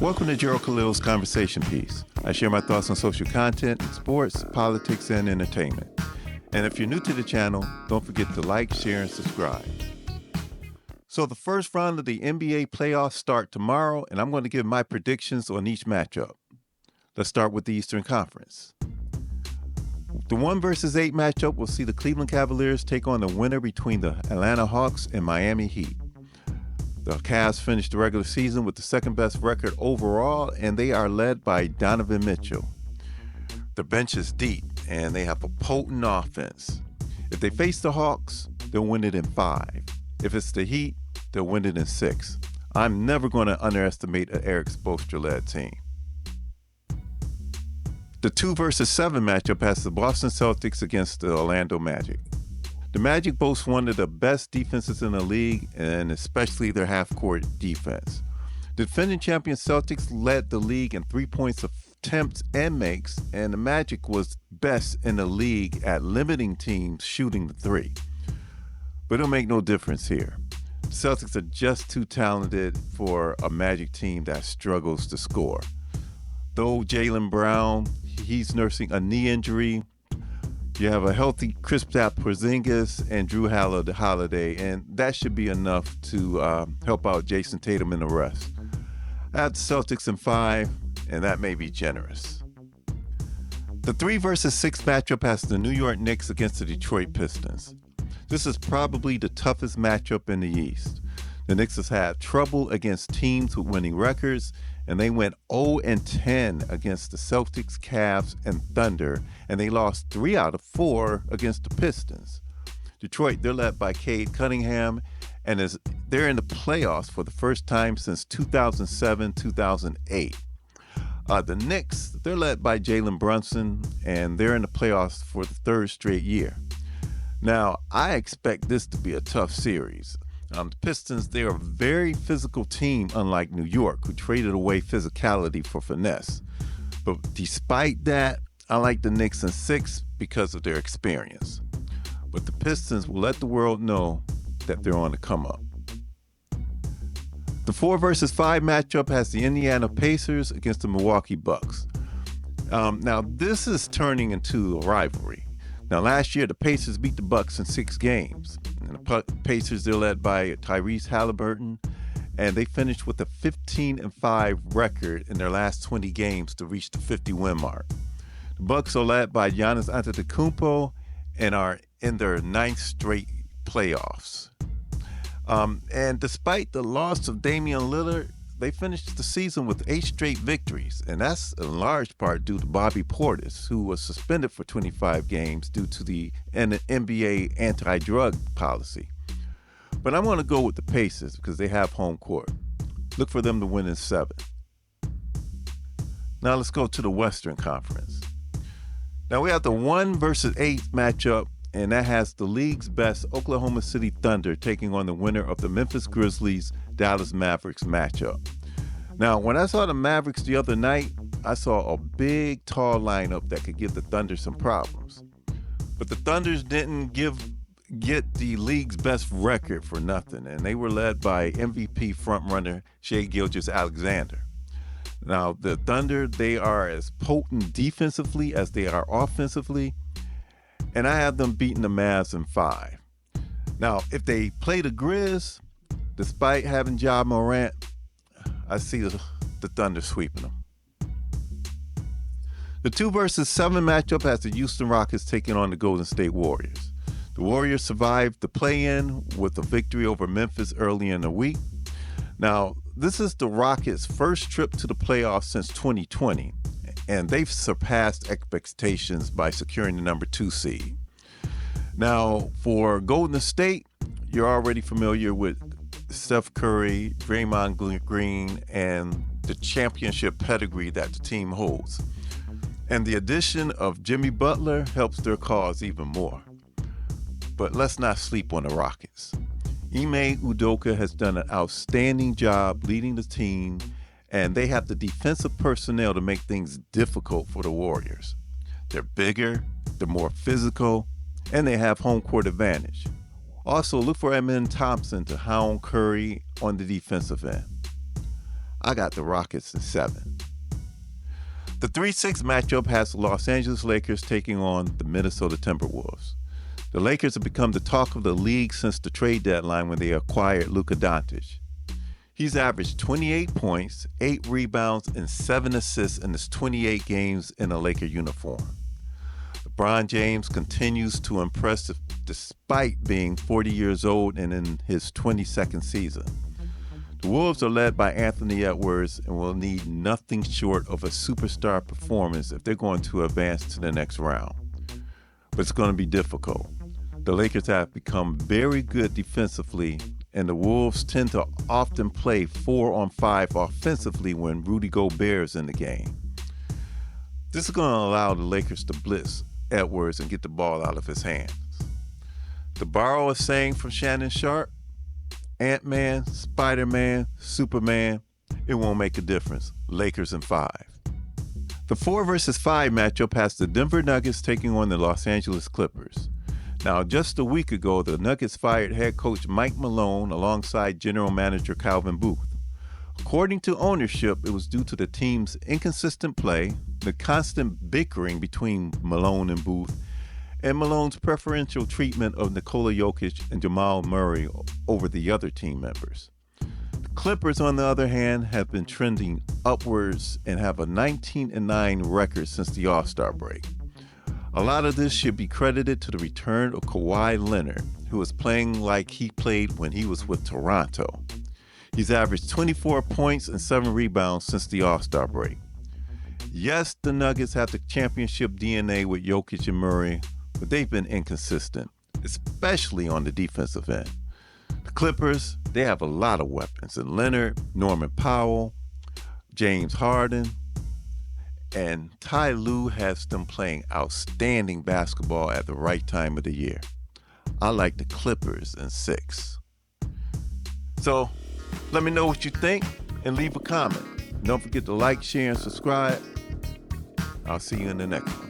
Welcome to Gerald Khalil's Conversation Piece. I share my thoughts on social content, sports, politics, and entertainment. And if you're new to the channel, don't forget to like, share, and subscribe. So the first round of the NBA playoffs start tomorrow, and I'm going to give my predictions on each matchup. Let's start with the Eastern Conference. The 1 versus 8 matchup will see the Cleveland Cavaliers take on the winner between the Atlanta Hawks and Miami Heat. The Cavs finished the regular season with the second best record overall, and they are led by Donovan Mitchell. The bench is deep, and they have a potent offense. If they face the Hawks, they'll win it in 5. If it's the Heat, they'll win it in 6. I'm never going to underestimate an Eric Spoelstra-led team. The 2 versus 7 matchup has the Boston Celtics against the Orlando Magic. The Magic boasts one of the best defenses in the league, and especially their half-court defense. The defending champion Celtics led the league in 3 points attempts and makes, and the Magic was best in the league at limiting teams shooting the 3. But it'll make no difference here. The Celtics are just too talented for a Magic team that struggles to score. Though Jaylen Brown, he's nursing a knee injury. You have a healthy Kristaps Porzingis and Drew Holiday, and that should be enough to help out Jason Tatum and the rest. I have the Celtics in 5, and that may be generous. The 3 versus 6 matchup has the New York Knicks against the Detroit Pistons. This is probably the toughest matchup in the East. The Knicks has had trouble against teams with winning records, and they went 0-10 against the Celtics, Cavs, and Thunder, and they lost 3 out of 4 against the Pistons. Detroit, they're led by Cade Cunningham, and they're in the playoffs for the first time since 2007-2008. The Knicks, they're led by Jalen Brunson, and they're in the playoffs for the 3rd straight year. Now, I expect this to be a tough series. The Pistons, they're a very physical team, unlike New York, who traded away physicality for finesse. But despite that, I like the Knicks in 6 because of their experience. But the Pistons will let the world know that they're on the come up. The 4 versus 5 matchup has the Indiana Pacers against the Milwaukee Bucks. Now, this is turning into a rivalry. Now, last year, the Pacers beat the Bucks in 6 games. And the Pacers, they're led by Tyrese Halliburton, and they finished with a 15-5 record in their last 20 games to reach the 50-win mark. The Bucks are led by Giannis Antetokounmpo and are in their 9th straight playoffs. And despite the loss of Damian Lillard, they finished the season with 8 straight victories, and that's in large part due to Bobby Portis, who was suspended for 25 games due to the NBA anti-drug policy. But I'm going to go with the Pacers because they have home court. Look for them to win in 7. Now let's go to the Western Conference. Now we have the 1 versus 8 matchup, and that has the league's best Oklahoma City Thunder taking on the winner of the Memphis Grizzlies Dallas Mavericks matchup. Now, when I saw the Mavericks the other night, I saw a big, tall lineup that could give the Thunder some problems. But the Thunders didn't get the league's best record for nothing, and they were led by MVP frontrunner Shai Gilgeous-Alexander. Now, the Thunder, they are as potent defensively as they are offensively, and I have them beating the Mavs in 5. Now, if they play the Grizz, despite having Ja Morant, I see the Thunder sweeping them. The 2 versus 7 matchup has the Houston Rockets taking on the Golden State Warriors. The Warriors survived the play-in with a victory over Memphis early in the week. Now, this is the Rockets' first trip to the playoffs since 2020, and they've surpassed expectations by securing the number 2 seed. Now, for Golden State, you're already familiar with Steph Curry, Draymond Green, and the championship pedigree that the team holds. And the addition of Jimmy Butler helps their cause even more. But let's not sleep on the Rockets. Ime Udoka has done an outstanding job leading the team, and they have the defensive personnel to make things difficult for the Warriors. They're bigger, they're more physical, and they have home court advantage. Also, look for Amen Thompson to hound Curry on the defensive end. I got the Rockets in 7. The 3-6 matchup has the Los Angeles Lakers taking on the Minnesota Timberwolves. The Lakers have become the talk of the league since the trade deadline when they acquired Luka Doncic. He's averaged 28 points, 8 rebounds, and 7 assists in his 28 games in a Laker uniform. LeBron James continues to impress despite being 40 years old and in his 22nd season. The Wolves are led by Anthony Edwards and will need nothing short of a superstar performance if they're going to advance to the next round. But it's going to be difficult. The Lakers have become very good defensively, and the Wolves tend to often play 4-on-5 offensively when Rudy Gobert is in the game. This is going to allow the Lakers to blitz Edwards and get the ball out of his hands. To borrow a saying from Shannon Sharpe, Ant-Man, Spider-Man, Superman, it won't make a difference. Lakers in 5. The 4 versus 5 matchup has the Denver Nuggets taking on the Los Angeles Clippers. Now, just a week ago, the Nuggets fired head coach Mike Malone alongside general manager Calvin Booth. According to ownership, it was due to the team's inconsistent play, the constant bickering between Malone and Booth, and Malone's preferential treatment of Nikola Jokic and Jamal Murray over the other team members. The Clippers, on the other hand, have been trending upwards and have a 19-9 record since the All-Star break. A lot of this should be credited to the return of Kawhi Leonard, who is playing like he played when he was with Toronto. He's averaged 24 points and 7 rebounds since the All-Star break. Yes, the Nuggets have the championship DNA with Jokic and Murray, but they've been inconsistent, especially on the defensive end. The Clippers, they have a lot of weapons, and Leonard, Norman Powell, James Harden, and Ty Lue has them playing outstanding basketball at the right time of the year. I like the Clippers in 6. So, let me know what you think and leave a comment. Don't forget to like, share, and subscribe. I'll see you in the next one.